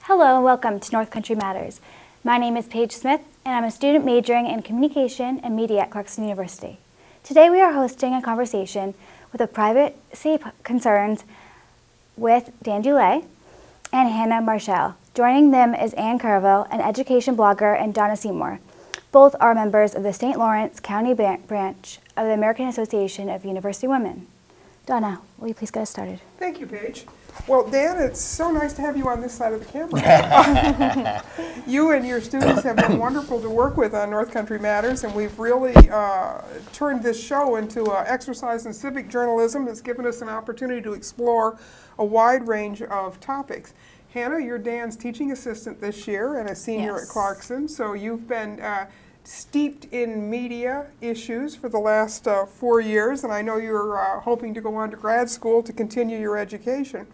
Hello and welcome to North Country Matters. My name is Paige Smith and I'm a student majoring in Communication and Media at Clarkson University. Today we are hosting a conversation with the privacy concerns with Dullea and Donna Marchitell. Joining them is Ann Carvill, an education blogger, and Donna Seymour. Both are members of the St. Lawrence County branch of the American Association of University Women. Donna, will you please get us started? Thank you, Paige. Well, Dan, it's so nice to have you on this side of the camera. You and your students have been wonderful to work with on North Country Matters, and we've really turned this show into an exercise in civic journalism that's given us an opportunity to explore a wide range of topics. Hannah, you're Dan's teaching assistant this year and a senior at Clarkson, so you've been steeped in media issues for the last 4 years, and I know you're hoping to go on to grad school to continue your education.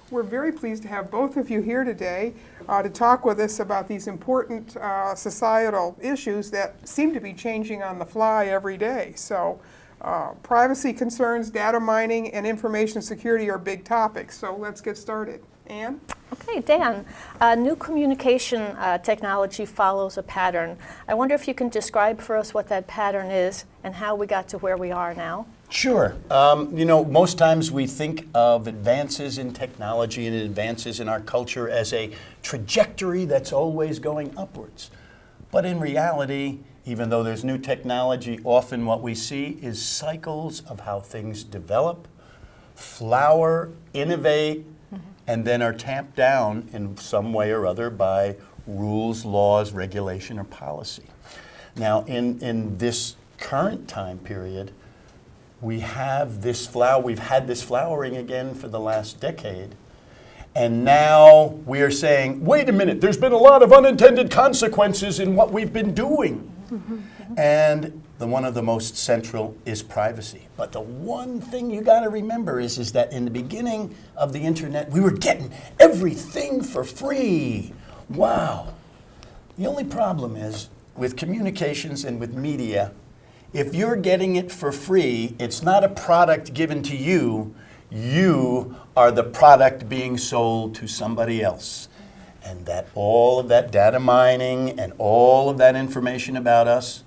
We're very pleased to have both of you here today to talk with us about these important societal issues that seem to be changing on the fly every day. So privacy concerns, data mining, and information security are big topics. So let's get started. Ann? Okay, Dan, new communication technology follows a pattern. I wonder if you can describe for us what that pattern is and how we got to where we are now. Sure. Most times we think of advances in technology and advances in our culture as a trajectory that's always going upwards. But in reality, even though there's new technology, often what we see is cycles of how things develop, flower, innovate, and then are tamped down in some way or other by rules, laws, regulation, or policy. Now, in this current time period, we've had this flowering again for the last decade, and now we are saying, wait a minute, there's been a lot of unintended consequences in what we've been doing. And one of the most central is privacy. But the one thing you got to remember is that in the beginning of the internet, we were getting everything for free. Wow. The only problem is with communications and with media, if you're getting it for free, it's not a product given to you. You are the product being sold to somebody else. And that all of that data mining and all of that information about us,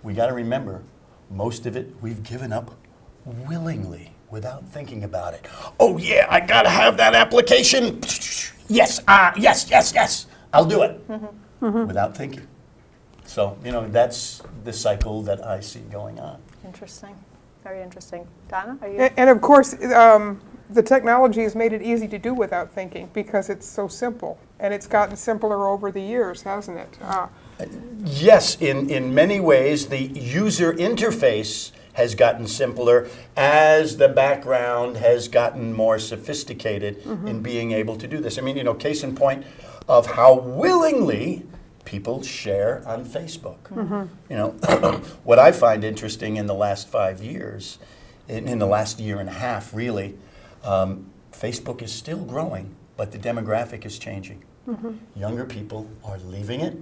we got to remember, most of it we've given up willingly without thinking about it. Oh yeah, I got to have that application. Yes, yes, I'll do it. Without thinking. So, that's the cycle that I see going on. Interesting. Very interesting. Donna, are you? And of course, the technology has made it easy to do without thinking because it's so simple. And it's gotten simpler over the years, hasn't it? Yes, in many ways, the user interface has gotten simpler as the background has gotten more sophisticated in being able to do this. I mean, case in point of how willingly people share on Facebook. What I find interesting in the last 5 years, in the last year and a half really, Facebook is still growing, but the demographic is changing. Younger people are leaving it,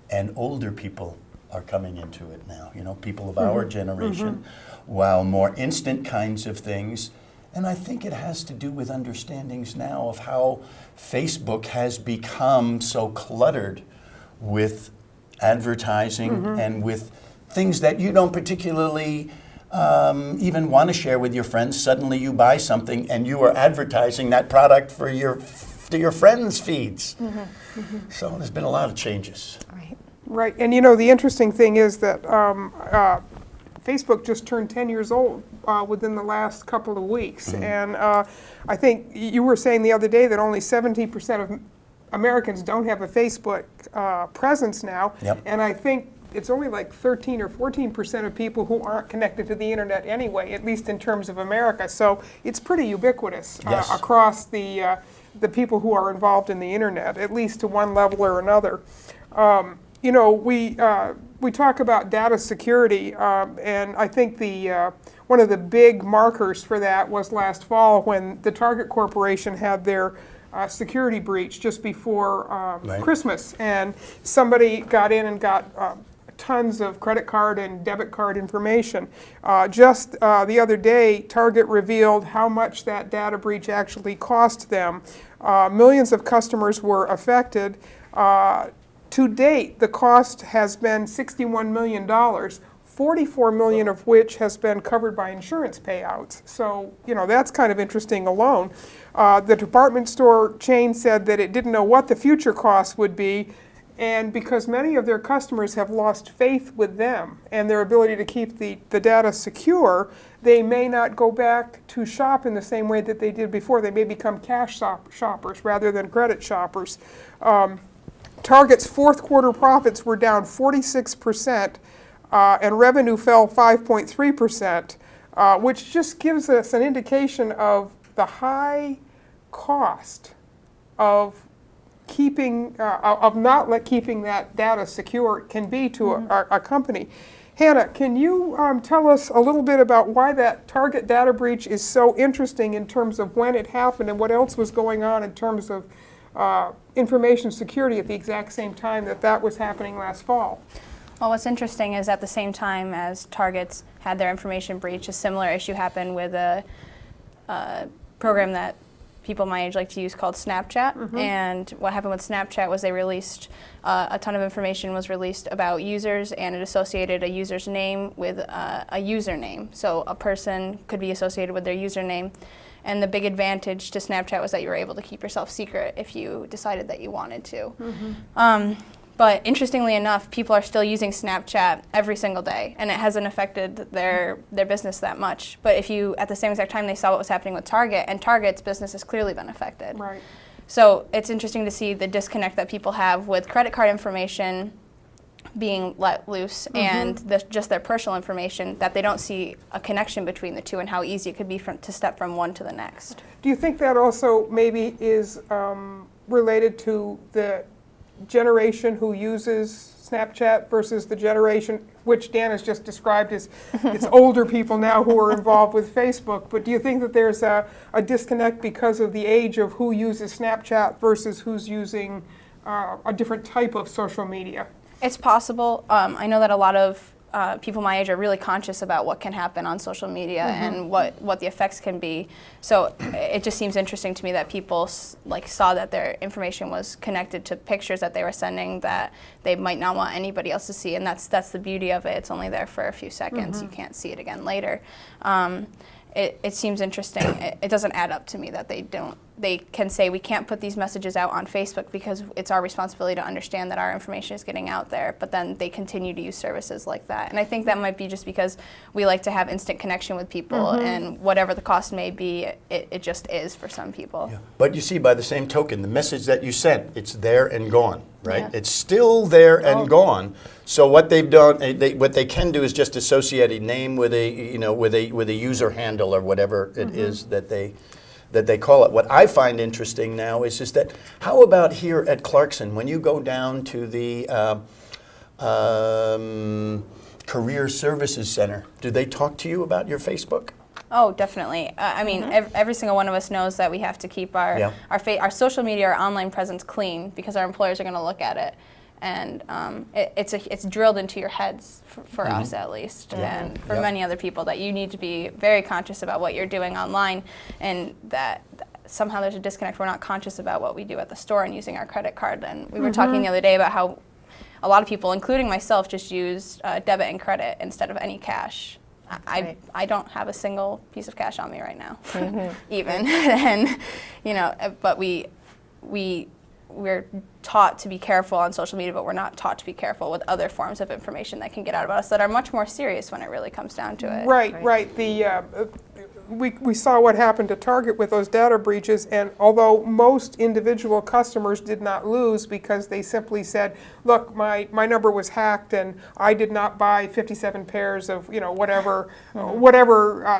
and older people are coming into it now. People of our generation, while more instant kinds of things. And I think it has to do with understandings now of how Facebook has become so cluttered with advertising and with things that you don't particularly even want to share with your friends. Suddenly you buy something and you are advertising that product for your friends' feeds. So there's been a lot of changes. Right, and the interesting thing is that Facebook just turned 10 years old within the last couple of weeks. And I think you were saying the other day that only 17% of Americans don't have a Facebook presence now. And I think it's only like 13 or 14% of people who aren't connected to the internet anyway, at least in terms of America. So it's pretty ubiquitous across the people who are involved in the internet, at least to one level or another. We talk about data security, and I think one of the big markers for that was last fall when the Target Corporation had their security breach just before Christmas, and somebody got in and got tons of credit card and debit card information. Just the other day, Target revealed how much that data breach actually cost them. Millions of customers were affected. To date, the cost has been $61 million, $44 million of which has been covered by insurance payouts. So, you know, that's kind of interesting alone. The department store chain said that it didn't know what the future costs would be, and because many of their customers have lost faith with them and their ability to keep the data secure, they may not go back to shop in the same way that they did before. They may become cash shoppers rather than credit shoppers. Target's fourth quarter profits were down 46%, and revenue fell 5.3%, which just gives us an indication of the high cost of keeping keeping that data secure can be to a company. Hannah, can you tell us a little bit about why that Target data breach is so interesting in terms of when it happened and what else was going on in terms of information security at the exact same time that was happening last fall? Well, what's interesting is at the same time as Target's had their information breach, a similar issue happened with a program that people my age like to use called Snapchat. And what happened with Snapchat was they released a ton of information was released about users, and it associated a user's name with a username. So a person could be associated with their username. And the big advantage to Snapchat was that you were able to keep yourself secret if you decided that you wanted to. But interestingly enough, people are still using Snapchat every single day, and it hasn't affected their business that much. But if you, at the same exact time, they saw what was happening with Target, and Target's business has clearly been affected. Right. So it's interesting to see the disconnect that people have with credit card information being let loose and just their personal information, that they don't see a connection between the two and how easy it could be to step from one to the next. Do you think that also maybe is related to the generation who uses Snapchat versus the generation which Dan has just described as it's older people now who are involved with Facebook? But do you think that there's a disconnect because of the age of who uses Snapchat versus who's using a different type of social media? It's possible. I know that a lot of people my age are really conscious about what can happen on social media and what the effects can be. So it just seems interesting to me that people saw that their information was connected to pictures that they were sending that they might not want anybody else to see, and that's the beauty of it. It's only there for a few seconds. You can't see it again later. It seems interesting. It doesn't add up to me that they can say we can't put these messages out on Facebook because it's our responsibility to understand that our information is getting out there, but then they continue to use services like that. And I think that might be just because we like to have instant connection with people, and whatever the cost may be, it just is for some people. Yeah. But you see, by the same token, the message that you sent, it's there and gone, right? Yeah. It's still there and gone. So what they've done, what they can do is just associate a name with a user handle or whatever it is that they call it. What I find interesting now is that how about here at Clarkson, when you go down to the Career Services Center, do they talk to you about your Facebook? Oh, definitely. I mean, every single one of us knows that we have to keep our social media, our online presence clean because our employers are going to look at it. And it's drilled into your heads, for us at least, and for many other people, that you need to be very conscious about what you're doing online, and that somehow there's a disconnect. We're not conscious about what we do at the store and using our credit card. And we were talking the other day about how a lot of people, including myself, just use debit and credit instead of any cash. I don't have a single piece of cash on me right now, even, and but we're taught to be careful on social media, but we're not taught to be careful with other forms of information that can get out about us that are much more serious when it really comes down to it. Right. We saw what happened to Target with those data breaches, and although most individual customers did not lose because they simply said, look, my number was hacked and I did not buy 57 pairs of whatever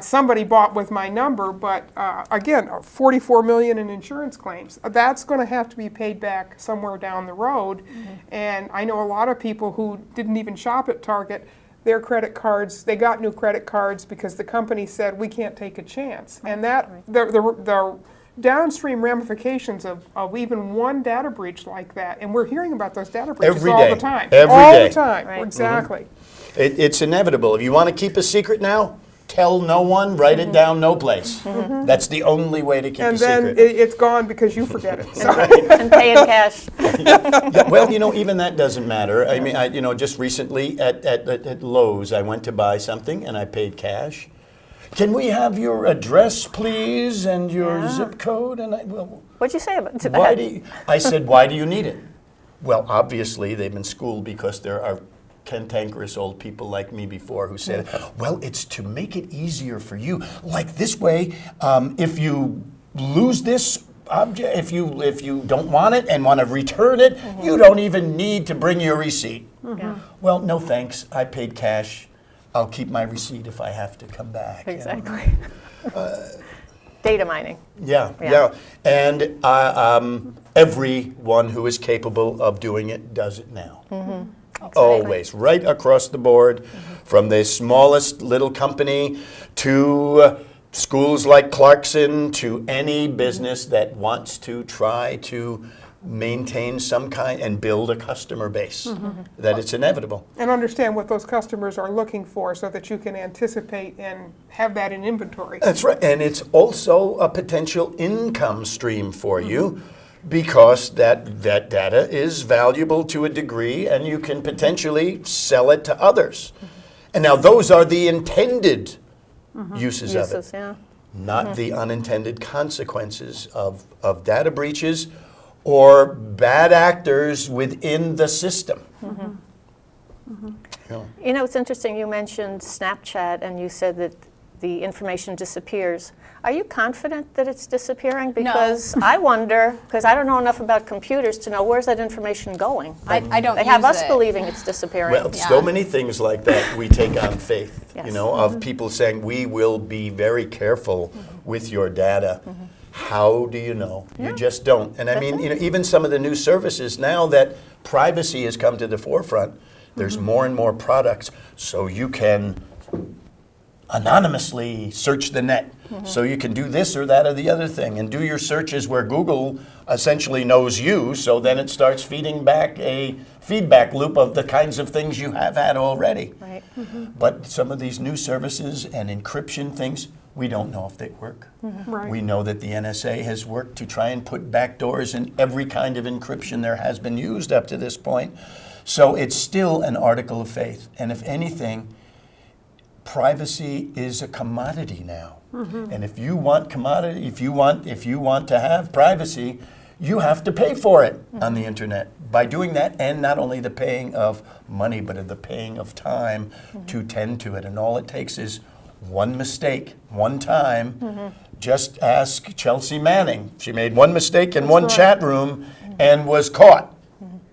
somebody bought with my number, but again, $44 million in insurance claims. That's going to have to be paid back somewhere down the road, and I know a lot of people who didn't even shop at Target. Their credit cards, they got new credit cards because the company said we can't take a chance, and that the downstream ramifications of even one data breach like that. And we're hearing about those data breaches Every all day. the time. Every all day. the time. Right. Exactly. It's inevitable. If you want to keep a secret now, tell no one, write it down, no place. That's the only way to keep And a then secret. it's gone because you forget it. So. And pay in cash. Yeah, well, even that doesn't matter. I mean, just recently at Lowe's, I went to buy something and I paid cash. Can we have your address, please, and your zip code? And What'd you say about to why that? I said, why do you need it? Well, obviously, they've been schooled because there are cantankerous old people like me before who said, well, it's to make it easier for you. Like this way, if you lose this object, if you don't want it and want to return it, you don't even need to bring your receipt. Yeah. Well, no thanks. I paid cash. I'll keep my receipt if I have to come back. Exactly. Data mining. Yeah. Yeah. And everyone who is capable of doing it does it now. Always, right across the board, from the smallest little company to schools like Clarkson, to any business that wants to try to maintain some kind and build a customer base, that it's inevitable. And understand what those customers are looking for so that you can anticipate and have that in inventory. That's right, and it's also a potential income stream for you, because that data is valuable to a degree and you can potentially sell it to others. And now those are the intended uses of it, Yeah. not the unintended consequences of data breaches or bad actors within the system. Yeah. It's interesting, you mentioned Snapchat and you said that the information disappears. Are you confident that it's disappearing? Because I wonder, because I don't know enough about computers to know where's that information going. I don't They have use us it. believing it's disappearing. Well, so many things like that we take on faith, Yes. of people saying, we will be very careful with your data. How do you know? You just don't. And I mean, even some of the new services now that privacy has come to the forefront, there's more and more products so you can anonymously search the net. So you can do this or that or the other thing and do your searches where Google essentially knows you, so then it starts feeding back a feedback loop of the kinds of things you have had already. Right. But some of these new services and encryption things, we don't know if they work. Right. We know that the NSA has worked to try and put backdoors in every kind of encryption there has been used up to this point. So it's still an article of faith. And if anything, privacy is a commodity now. And if you want commodity, if you want to have privacy, you have to pay for it on the internet. By doing that, and not only the paying of money, but of the paying of time to tend to it. And all it takes is one mistake, one time. Just ask Chelsea Manning. She made one mistake in one chat room and was caught.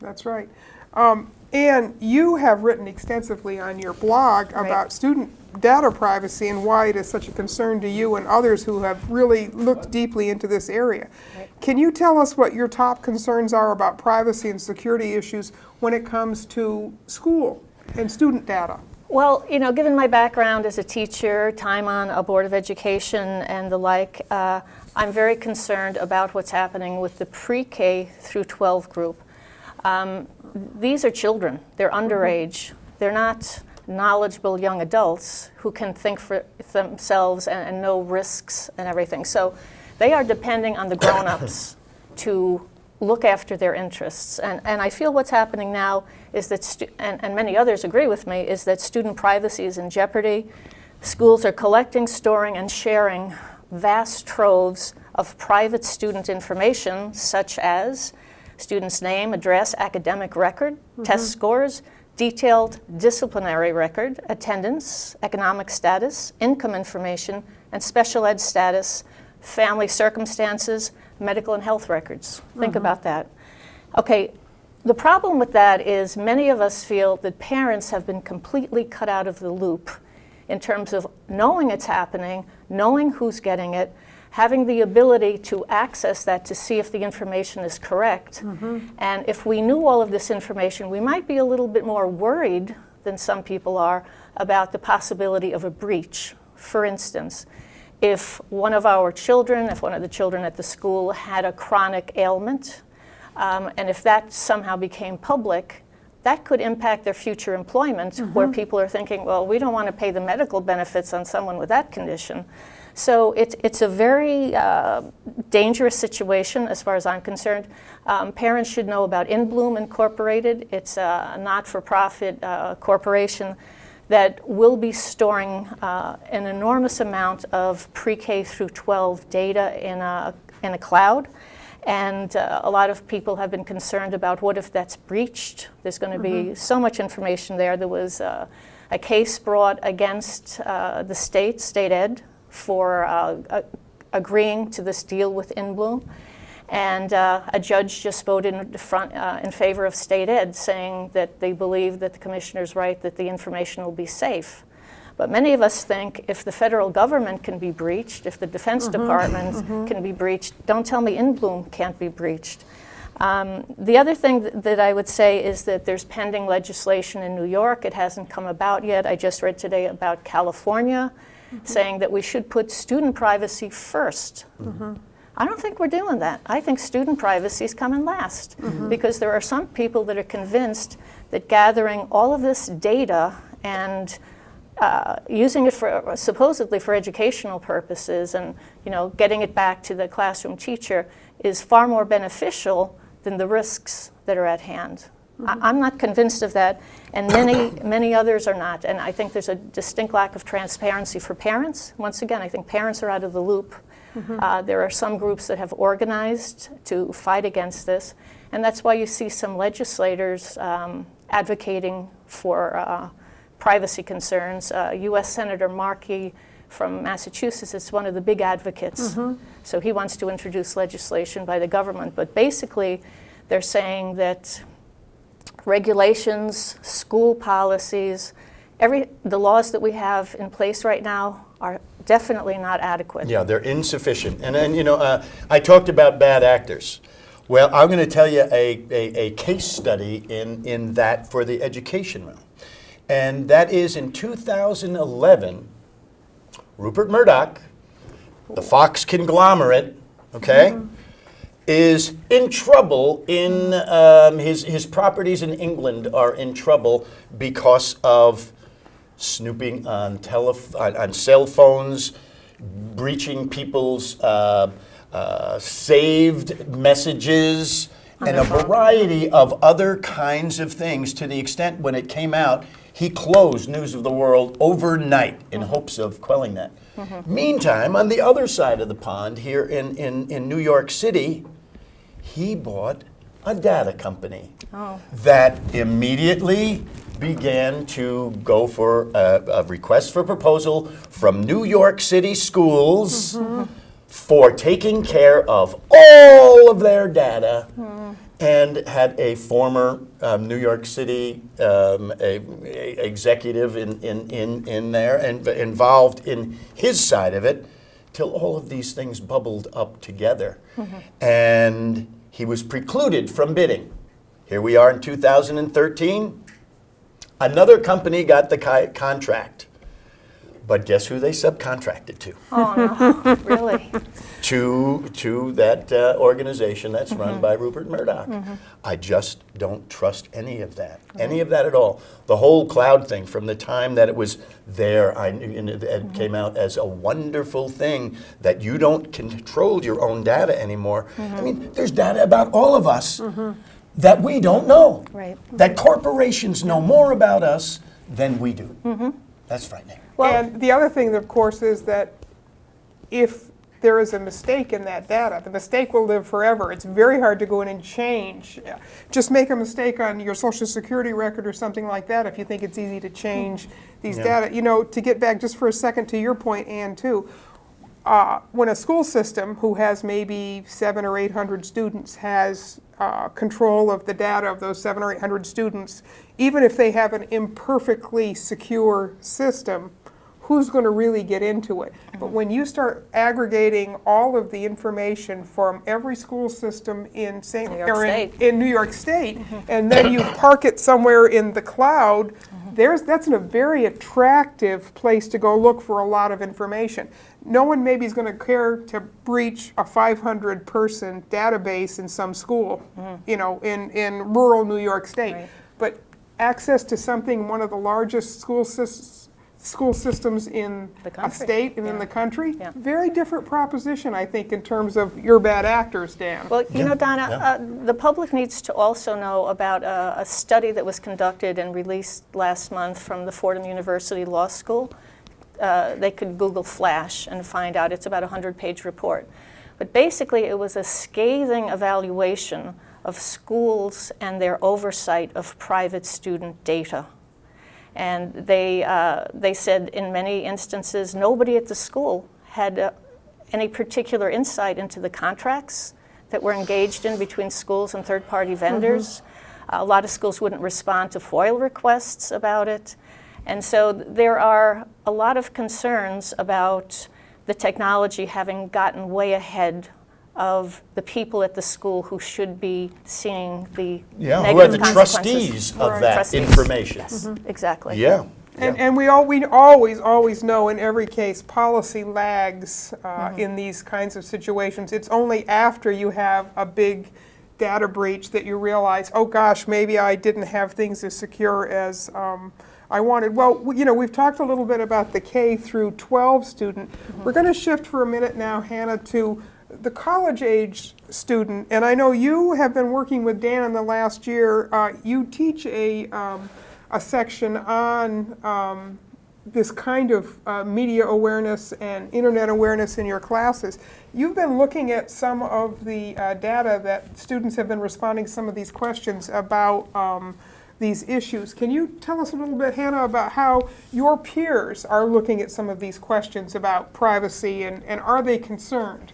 That's right. And you have written extensively on your blog about student data privacy and why it is such a concern to you and others who have really looked deeply into this area. Can you tell us what your top concerns are about privacy and security issues when it comes to school and student data? Well, given my background as a teacher, time on a board of education and the like, I'm very concerned about what's happening with the pre-K through 12 group. These are children. They're underage. They're not knowledgeable young adults who can think for themselves and know risks and everything. So they are depending on the grown-ups to look after their interests. And I feel what's happening now is that, and many others agree with me, is that student privacy is in jeopardy. Schools are collecting, storing, and sharing vast troves of private student information, such as student's name, address, academic record, test scores, detailed disciplinary record, attendance, economic status, income information, and special ed status, family circumstances, medical and health records. Think about that. Okay, the problem with that is many of us feel that parents have been completely cut out of the loop in terms of knowing it's happening, knowing who's getting it, having the ability to access that to see if the information is correct. And if we knew all of this information, we might be a little bit more worried than some people are about the possibility of a breach. For instance, if one of our children, if one of the children at the school had a chronic ailment, and if that somehow became public, that could impact their future employment, where people are thinking, well, we don't want to pay the medical benefits on someone with that condition. So it's a very dangerous situation as far as I'm concerned. Parents should know about In Bloom Incorporated. It's a not-for-profit corporation that will be storing an enormous amount of pre-K through 12 data in a cloud. And a lot of people have been concerned about what if that's breached. There's going to be so much information there. There was a case brought against the state ed, for agreeing to this deal with In Bloom. And a judge just voted in favor of state ed, saying that they believe that the commissioner's right, that the information will be safe. But many of us think if the federal government can be breached, if the Defense Department can be breached, don't tell me In Bloom can't be breached. The other thing that I would say is that there's pending legislation in New York. It hasn't come about yet. I just read today about California saying that we should put student privacy first. I don't think we're doing that. I think student privacy is coming last, because there are some people that are convinced that gathering all of this data and using it for supposedly for educational purposes and getting it back to the classroom teacher is far more beneficial than the risks that are at hand. I'm not convinced of that, and many others are not. And I think there's a distinct lack of transparency for parents. Once again, I think parents are out of the loop. There are some groups that have organized to fight against this, and that's why you see some legislators advocating for privacy concerns. U.S. Senator Markey from Massachusetts is one of the big advocates. So he wants to introduce legislation by the government. But basically, they're saying that regulations, school policies, the laws that we have in place right now are definitely not adequate. Yeah, they're insufficient. And I talked about bad actors. Well, I'm going to tell you a case study in that for the education realm. And that is in 2011, Rupert Murdoch, the Fox conglomerate, okay, is in trouble in his properties in England are in trouble because of snooping on cell phones, breaching people's saved messages, and a variety of other kinds of things, to the extent when it came out, he closed News of the World overnight in hopes of quelling that. Meantime, on the other side of the pond here in New York City, he bought a data company that immediately began to go for a request for proposal from New York City schools for taking care of all of their data, and had a former New York City executive in there and involved in his side of it, till all of these things bubbled up together. And he was precluded from bidding. Here we are in 2013. Another company got the contract. But guess who they subcontracted to? Oh, no, really? To that organization that's run by Rupert Murdoch. I just don't trust any of that, any of that at all. The whole cloud thing, from the time that it was there, it came out as a wonderful thing that you don't control your own data anymore. I mean, there's data about all of us that we don't know. Right. That corporations know more about us than we do. That's frightening. Well, and the other thing, of course, is that if there is a mistake in that data, the mistake will live forever. It's very hard to go in and change. Just make a mistake on your Social Security record or something like that if you think it's easy to change these data. To get back just for a second to your point, Ann, too, when a school system who has maybe 700 or 800 students has control of the data of those 700 or 800 students, even if they have an imperfectly secure system, who's going to really get into it? But when you start aggregating all of the information from every school system in New York State, and then you park it somewhere in the cloud, that's a very attractive place to go look for a lot of information. No one maybe is going to care to breach a 500-person database in some school, you know, in rural New York State. Right. But access to something, one of the largest school systems in The a country. state and in Yeah. the country, Yeah. very different proposition, I think, in terms of your bad actors, Dan. Well, you know, Donna, Yeah. the public needs to also know about a study that was conducted and released last month from the Fordham University Law School. They could Google Flash and find out. It's about a 100-page report. But basically, it was a scathing evaluation of schools and their oversight of private student data. And they said in many instances, nobody at the school had any particular insight into the contracts that were engaged in between schools and third-party vendors. A lot of schools wouldn't respond to FOIL requests about it. And so there are a lot of concerns about the technology having gotten way ahead of the people at the school who should be seeing the Yeah, negative who are the consequences. trustees of Right. that Trustees. information. Yes, exactly. Yeah. And we always know in every case policy lags in these kinds of situations. It's only after you have a big data breach that you realize, oh gosh, maybe I didn't have things as secure as I wanted. Well, you know, we've talked a little bit about the K through 12 student. We're going to shift for a minute now, Hannah, to the college-age student. And I know you have been working with Dan in the last year. You teach a section on this kind of media awareness and internet awareness in your classes. You've been looking at some of the data that students have been responding to some of these questions about these issues. Can you tell us a little bit, Hannah, about how your peers are looking at some of these questions about privacy, and are they concerned?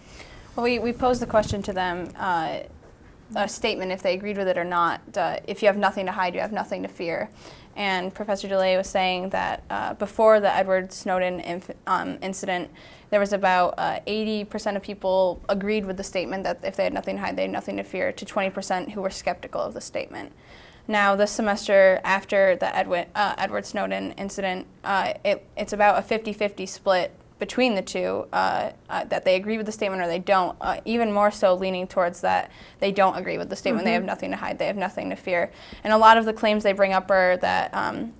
Well, we posed the question to them, a statement, if they agreed with it or not. If you have nothing to hide, you have nothing to fear. And Professor Dullea was saying that before the Edward Snowden incident, there was about 80% of people agreed with the statement that if they had nothing to hide, they had nothing to fear, to 20% who were skeptical of the statement. Now, this semester, after the Edward Snowden incident, it's about a 50-50 split between the two, that they agree with the statement or they don't, even more so leaning towards that they don't agree with the statement. They have nothing to hide, they have nothing to fear. And a lot of the claims they bring up are that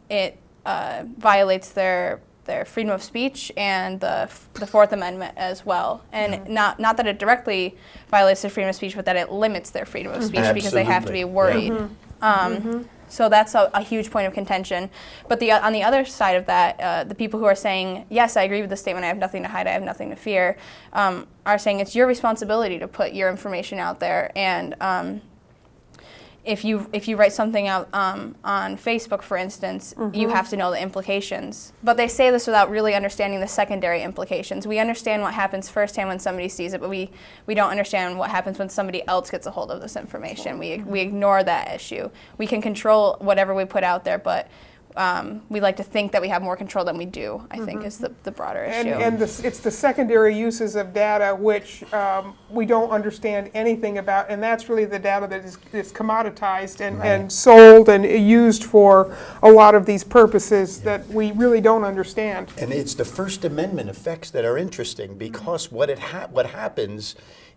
it violates their freedom of speech and the Fourth Amendment as well. And not that it directly violates their freedom of speech, but that it limits their freedom of speech because they have to be worried. So that's a huge point of contention. But on the other side of that, the people who are saying, yes, I agree with the statement, I have nothing to hide, I have nothing to fear, are saying it's your responsibility to put your information out there. And if you write something out on Facebook, for instance, you have to know the implications. But they say this without really understanding the secondary implications. We understand what happens firsthand when somebody sees it, but we don't understand what happens when somebody else gets a hold of this information. We ignore that issue. We can control whatever we put out there, but we like to think that we have more control than we do, I think, is the broader issue. And it's the secondary uses of data which we don't understand anything about, and that's really the data that is commoditized and sold and used for a lot of these purposes that we really don't understand. And it's the First Amendment effects that are interesting, because what happens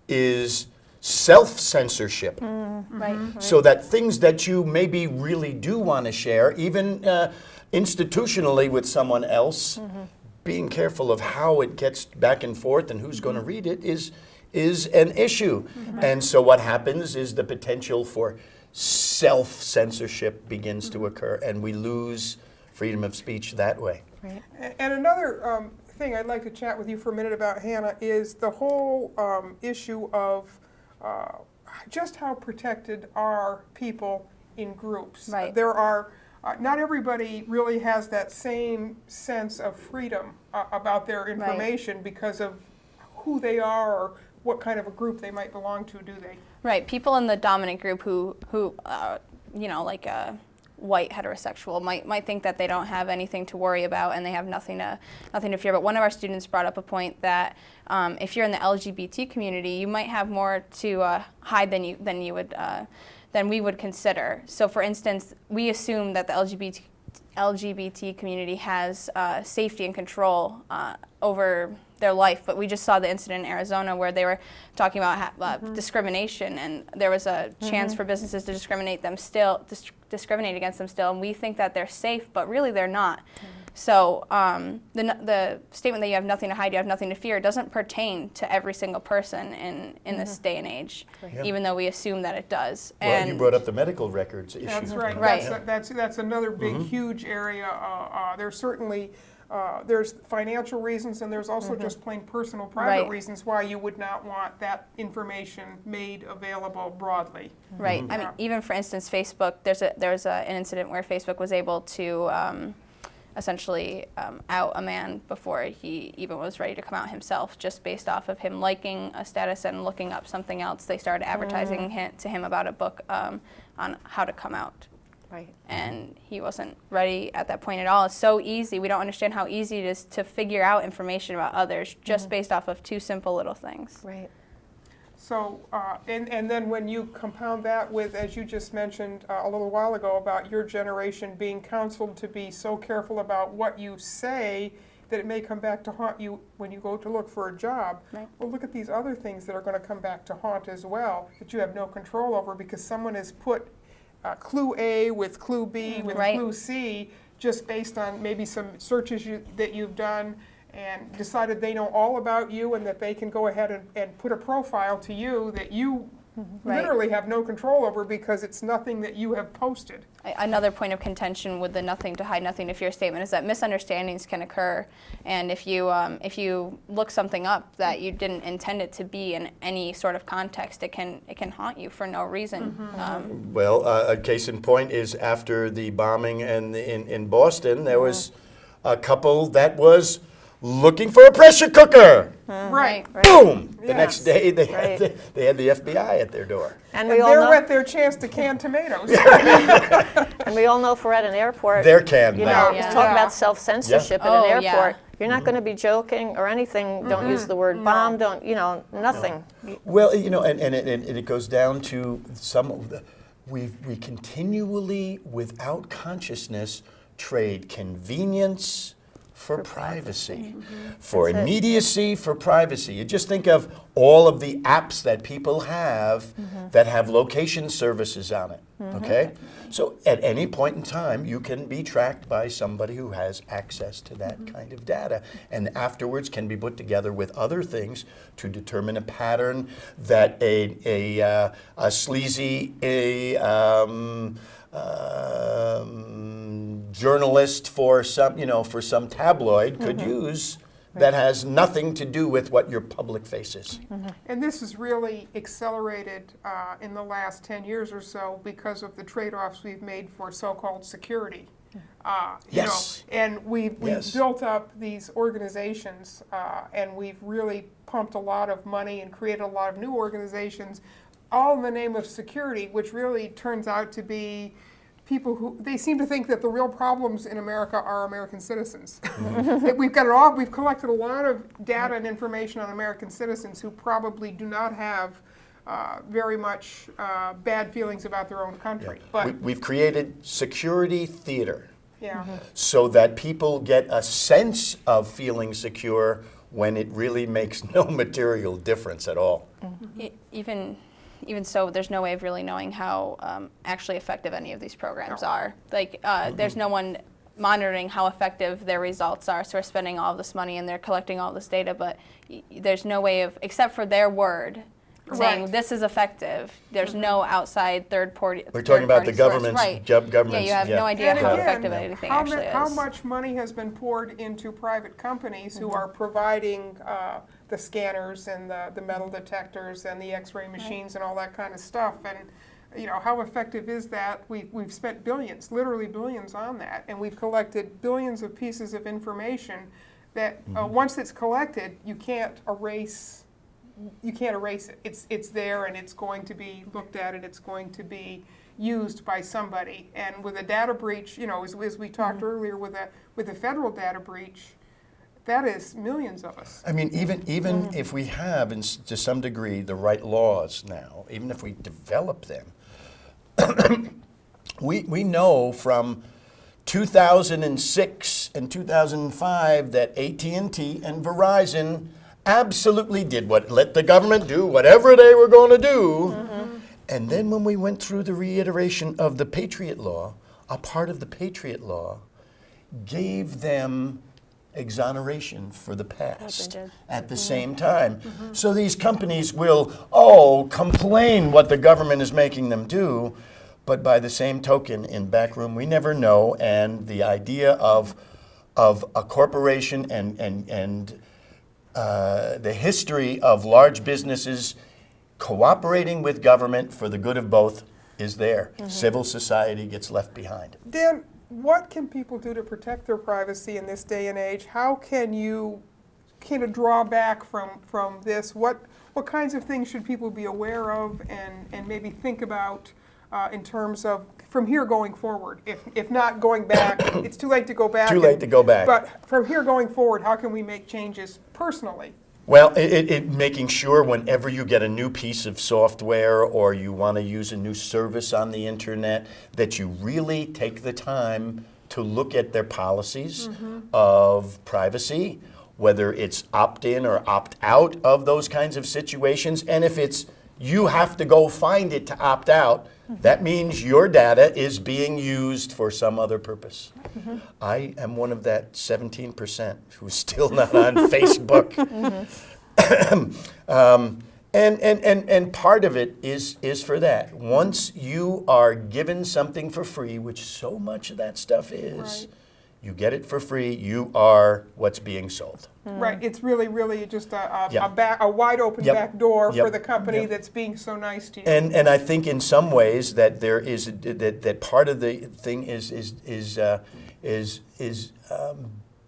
is self-censorship. Right. So that things that you maybe really do want to share, even institutionally with someone else, being careful of how it gets back and forth and who's going to read it is an issue. And so what happens is the potential for self-censorship begins to occur, and we lose freedom of speech that way. Right. And another thing I'd like to chat with you for a minute about, Hannah, is the whole issue of just how protected are people in groups. Right. There are, not everybody really has that same sense of freedom about their information because of who they are or what kind of a group they might belong to, do they? Right. People in the dominant group who you know, like white heterosexual might think that they don't have anything to worry about and they have nothing to fear. But one of our students brought up a point that if you're in the LGBT community, you might have more to hide than we would consider. So, for instance, we assume that the LGBT community has safety and control over their life, but we just saw the incident in Arizona where they were talking about discrimination, and there was a chance for businesses to discriminate against them still, and we think that they're safe, but really they're not. So the statement that you have nothing to hide, you have nothing to fear, doesn't pertain to every single person in this day and age, even though we assume that it does. Well, and you brought up the medical records issue. That's right. Right. That's another big, huge area. There's certainly there's financial reasons, and there's also just plain personal, private reasons why you would not want that information made available broadly. Right. I mean, even for instance, Facebook. There's an incident where Facebook was able to essentially out a man before he even was ready to come out himself, just based off of him liking a status and looking up something else. They started advertising to him about a book on how to come out. Right. And he wasn't ready at that point at all. It's so easy. We don't understand how easy it is to figure out information about others just based off of two simple little things. Right. So, and then when you compound that with, as you just mentioned a little while ago, about your generation being counseled to be so careful about what you say that it may come back to haunt you when you go to look for a job. Right. Well, look at these other things that are going to come back to haunt as well, that you have no control over because someone has put clue A with clue B with clue C just based on maybe some searches that you've done, and decided they know all about you and that they can go ahead and put a profile to you that you literally have no control over because it's nothing that you have posted. Another point of contention with the nothing to hide, nothing to fear statement is that misunderstandings can occur, and if you look something up that you didn't intend it to be in any sort of context, it can haunt you for no reason. Well, a case in point is after the bombing in Boston, there was a couple that was looking for a pressure cooker. Right. Boom! The Yes. next day, they Right. had the FBI at their door. And And we all they're know, at their chance to can tomatoes. and we all know if we're at an airport, They're canned you now. know, Yeah. talk Yeah. about self-censorship at Oh, an yeah. airport. You're not going to be joking or anything. Don't use the word bomb. Don't, nothing. Well, and it goes down to some of the, we continually, without consciousness, trade convenience for privacy, for That's it. immediacy, for privacy. You just think of all of the apps that people have that have location services on it, okay? So at any point in time, you can be tracked by somebody who has access to that kind of data, and afterwards can be put together with other things to determine a pattern that a sleazy, journalist for some tabloid could use that has nothing to do with what your public face is. And this has really accelerated in the last 10 years or so because of the trade-offs we've made for so-called security. Yes. And we've Yes. built up these organizations, and we've really pumped a lot of money and created a lot of new organizations, all in the name of security, which really turns out to be people who, they seem to think that the real problems in America are American citizens. That we've collected a lot of data and information on American citizens who probably do not have very much bad feelings about their own country. But We've created security theater yeah, so that people get a sense of feeling secure when it really makes no material difference at all. Even so, there's no way of really knowing how actually effective any of these programs are. Like, there's no one monitoring how effective their results are. So we're spending all this money and they're collecting all this data, but there's no way of, except for their word, saying Right. this is effective. There's no outside third party. We're talking about the source. government's Right. government's. Yeah, you have no idea and how again, effective anything how actually is. how much money has been poured into private companies who are providing the scanners and the metal detectors and the X-ray machines and all that kind of stuff, and how effective is that? We've spent billions, literally billions, on that, and we've collected billions of pieces of information that once it's collected, you can't erase. You can't erase it. It's there, and it's going to be looked at, and it's going to be used by somebody. And with a data breach, as we talked earlier, with a federal data breach, that is millions of us. I mean, even if we have, to some degree, the right laws now, even if we develop them, we know from 2006 and 2005 that AT&T and Verizon absolutely did let the government do whatever they were going to do. And then when we went through the reiteration of the Patriot Law, a part of the Patriot Law gave them exoneration for the past at the same time. So these companies will, complain what the government is making them do, but by the same token, in backroom, we never know, and the idea of a corporation and the history of large businesses cooperating with government for the good of both is there. Civil society gets left behind. Dan, what can people do to protect their privacy in this day and age? How can you kind of draw back from this? What kinds of things should people be aware of and maybe think about in terms of from here going forward? If not going back, it's too late to go back. Too late to go back. But from here going forward, how can we make changes personally? Well, making sure whenever you get a new piece of software or you want to use a new service on the internet, that you really take the time to look at their policies of privacy, whether it's opt-in or opt-out of those kinds of situations. And if it's you have to go find it to opt out, that means your data is being used for some other purpose. I am one of that 17% who's still not on Facebook. And part of it is for that. Once you are given something for free, which so much of that stuff is, you get it for free, you are what's being sold. Right, it's really just a wide open back door for the company that's being so nice to you. And I think in some ways that there is that part of the thing is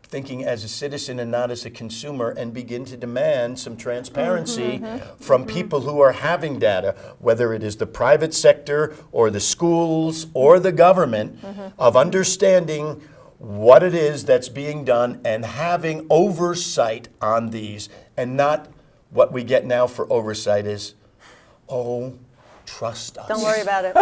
thinking as a citizen and not as a consumer, and begin to demand some transparency from people who are having data, whether it is the private sector or the schools or the government, of understanding what it is that's being done and having oversight on these, and not what we get now for oversight is, trust us. Don't worry about it.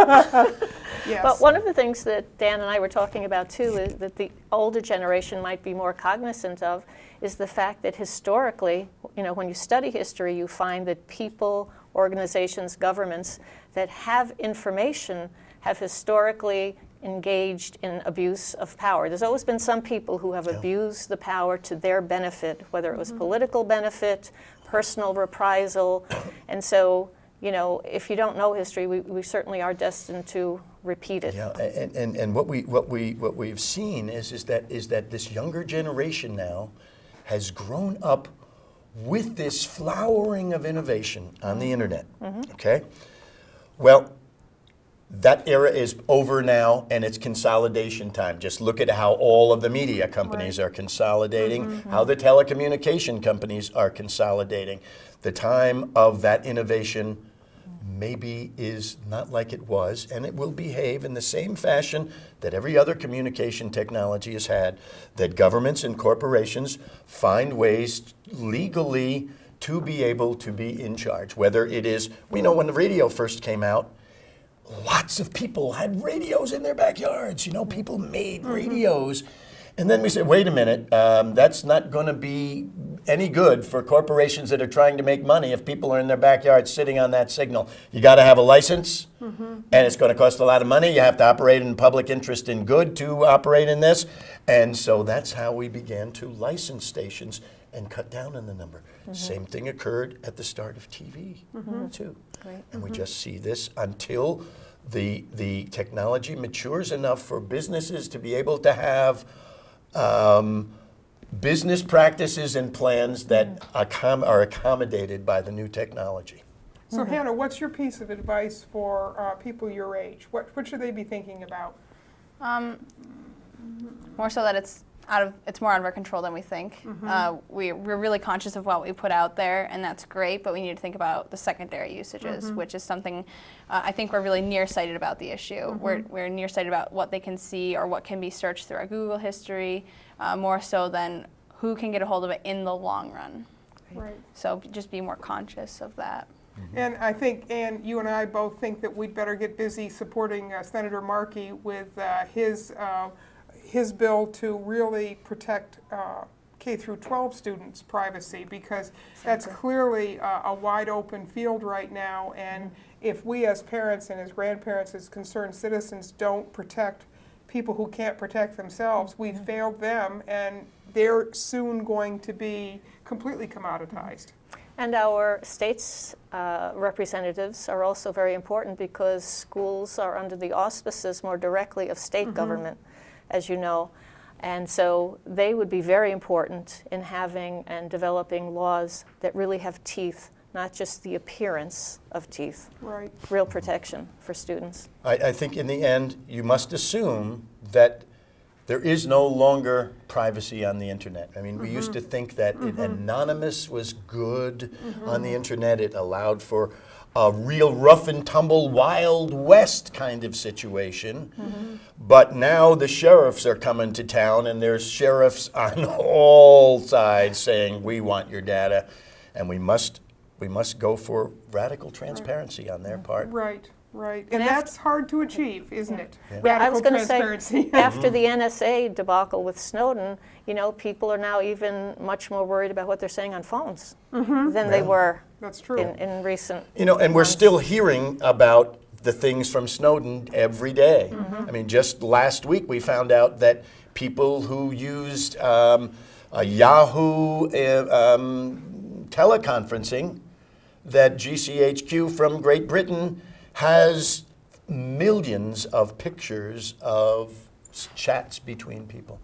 Yes. But one of the things that Dan and I were talking about too is that the older generation might be more cognizant of is the fact that historically, when you study history, you find that people, organizations, governments that have information have historically engaged in abuse of power. There's always been some people who have abused the power to their benefit, whether it was political benefit, personal reprisal, and so if you don't know history, we certainly are destined to repeat it. Yeah, and what we've seen is that this younger generation now has grown up with this flowering of innovation on the internet. Okay, well, that era is over now, and it's consolidation time. Just look at how all of the media companies are consolidating, how the telecommunication companies are consolidating. The time of that innovation maybe is not like it was, and it will behave in the same fashion that every other communication technology has had, that governments and corporations find ways legally to be able to be in charge. Whether it is, we know when the radio first came out, lots of people had radios in their backyards. People made radios. And then we said, wait a minute, that's not going to be any good for corporations that are trying to make money if people are in their backyard sitting on that signal. You got to have a license, and it's going to cost a lot of money. You have to operate in public interest and good to operate in this. And so that's how we began to license stations and cut down on the number. Same thing occurred at the start of TV, too. Right. And we just see this until the technology matures enough for businesses to be able to have business practices and plans that are accommodated by the new technology. So Hannah, what's your piece of advice for people your age? What should they be thinking about? More so that it's more out of our control than we think. We're really conscious of what we put out there, and that's great, but we need to think about the secondary usages, which is something I think we're really nearsighted about the issue. We're nearsighted about what they can see or what can be searched through our Google history, more so than who can get a hold of it in the long run. Right. So just be more conscious of that. And I think, Ann, you and I both think that we'd better get busy supporting Senator Markey with his bill to really protect K through 12 students' privacy, because that's clearly a wide open field right now, and if we as parents and as grandparents, as concerned citizens, don't protect people who can't protect themselves, we've failed them, and they're soon going to be completely commoditized. And our state's representatives are also very important, because schools are under the auspices more directly of state government, as you know. And so they would be very important in having and developing laws that really have teeth, not just the appearance of teeth. Right. Real protection for students. I think in the end, you must assume that there is no longer privacy on the internet. I mean, we used to think that anonymous was good on the internet. It allowed for a real rough and tumble Wild West kind of situation. But now the sheriffs are coming to town, and there's sheriffs on all sides saying, we want your data, and we must go for radical transparency on their part. Right. Right, and that's hard to achieve, isn't it? Yeah, I was going to say, transparency. after the NSA debacle with Snowden, you know, people are now even much more worried about what they're saying on phones than they were That's true. in recent You know, and we're months. still hearing about the things from Snowden every day. I mean, just last week we found out that people who used a Yahoo teleconferencing, that GCHQ from Great Britain has millions of pictures of chats between people.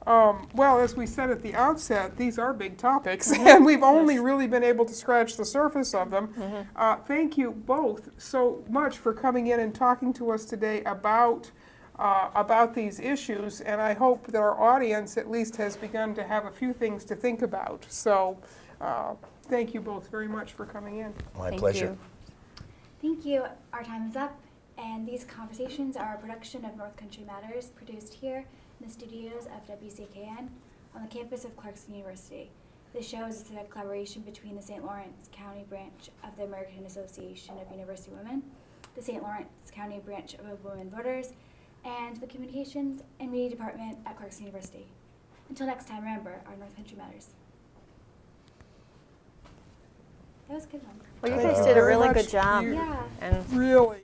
Well, as we said at the outset, these are big topics, and we've only really been able to scratch the surface of them. Thank you both so much for coming in and talking to us today about these issues, and I hope that our audience at least has begun to have a few things to think about. So thank you both very much for coming in. My Thank pleasure. you. Thank you. Our time is up, and these conversations are a production of North Country Matters, produced here in the studios of WCKN on the campus of Clarkson University. This show is a collaboration between the St. Lawrence County branch of the American Association of University Women, the St. Lawrence County branch of Women Voters, and the Communications and Media Department at Clarkson University. Until next time, remember, our North Country Matters. That was a good one. Well, you Thank guys you did a very really much. good job. You Yeah. And Really.